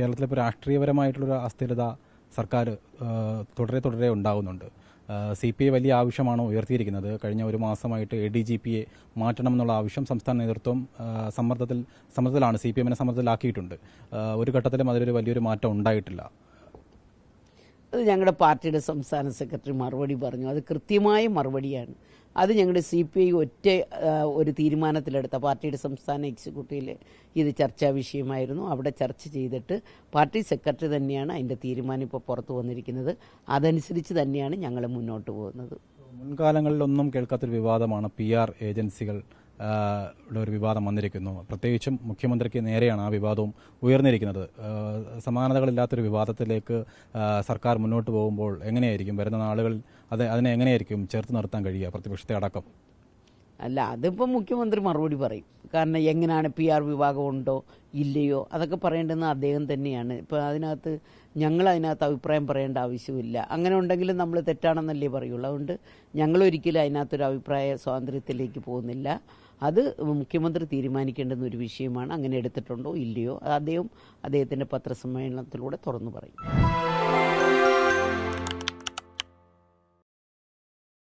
കേരളത്തിലെ ഇപ്പോൾ രാഷ്ട്രീയപരമായിട്ടുള്ളൊരു അസ്ഥിരത സർക്കാർ തുടരെ ഉണ്ടാകുന്നുണ്ട്. CPI വലിയ ആവശ്യമാണോ ഉയർത്തിയിരിക്കുന്നത്? കഴിഞ്ഞ ഒരു മാസമായിട്ട് ADGPയെ മാറ്റണം എന്നുള്ള ആവശ്യം സംസ്ഥാന നേതൃത്വം സമ്മർദ്ദത്തിലാണ്, CPM സമ്മർദ്ദത്തിലാക്കിയിട്ടുണ്ട്. ഒരു ഘട്ടത്തിലും അതിലൊരു വലിയൊരു മാറ്റം ഉണ്ടായിട്ടില്ല. അത് ഞങ്ങളുടെ പാർട്ടിയുടെ സംസ്ഥാന സെക്രട്ടറി മറുപടി പറഞ്ഞു. അത് കൃത്യമായ മറുപടിയാണ്. അത് ഞങ്ങളുടെ CPI ഒരു തീരുമാനത്തിലെടുത്ത പാർട്ടിയുടെ സംസ്ഥാന എക്സിക്യൂട്ടീവിൽ ഇത് ചർച്ചാ വിഷയമായിരുന്നു. അവിടെ ചർച്ച ചെയ്തിട്ട് പാർട്ടി സെക്രട്ടറി തന്നെയാണ് അതിൻ്റെ തീരുമാനം ഇപ്പോൾ പുറത്തു വന്നിരിക്കുന്നത്. അതനുസരിച്ച് തന്നെയാണ് ഞങ്ങൾ മുന്നോട്ട് പോകുന്നത്. മുൻകാലങ്ങളിലൊന്നും കേൾക്കാത്തൊരു വിവാദമാണ് PR ഏജൻസികൾ ഒരു വിവാദം വന്നിരിക്കുന്നു. പ്രത്യേകിച്ചും മുഖ്യമന്ത്രിക്ക് നേരെയാണ് ആ വിവാദവും ഉയർന്നിരിക്കുന്നത്. സമാനതകളില്ലാത്തൊരു വിവാദത്തിലേക്ക് സർക്കാർ മുന്നോട്ട് പോകുമ്പോൾ എങ്ങനെയായിരിക്കും വരുന്ന നാളുകളിൽ അതിനെ എങ്ങനെയായിരിക്കും ചേർത്ത് നിർത്താൻ കഴിയുക, പ്രതിപക്ഷത്തെ അടക്കം? അല്ല, അതിപ്പോൾ മുഖ്യമന്ത്രി മറുപടി പറയും. കാരണം എങ്ങനെയാണ് PR വിഭാഗം ഉണ്ടോ ഇല്ലയോ അതൊക്കെ പറയേണ്ടതെന്ന് അദ്ദേഹം തന്നെയാണ്. ഇപ്പോൾ ഞങ്ങളതിനകത്ത് അഭിപ്രായം പറയേണ്ട ആവശ്യമില്ല. അങ്ങനെ ഉണ്ടെങ്കിലും നമ്മൾ തെറ്റാണെന്നല്ലേ പറയുള്ളൂ. അതുകൊണ്ട് ഞങ്ങളൊരിക്കലും അതിനകത്തൊരു അഭിപ്രായ സ്വാതന്ത്ര്യത്തിലേക്ക് പോകുന്നില്ല. അത് മുഖ്യമന്ത്രി തീരുമാനിക്കേണ്ടുന്ന ഒരു വിഷയമാണ്. അങ്ങനെ എടുത്തിട്ടുണ്ടോ ഇല്ലയോ അദ്ദേഹത്തിൻ്റെ പത്രസമ്മേളനത്തിലൂടെ തുറന്നു പറയും.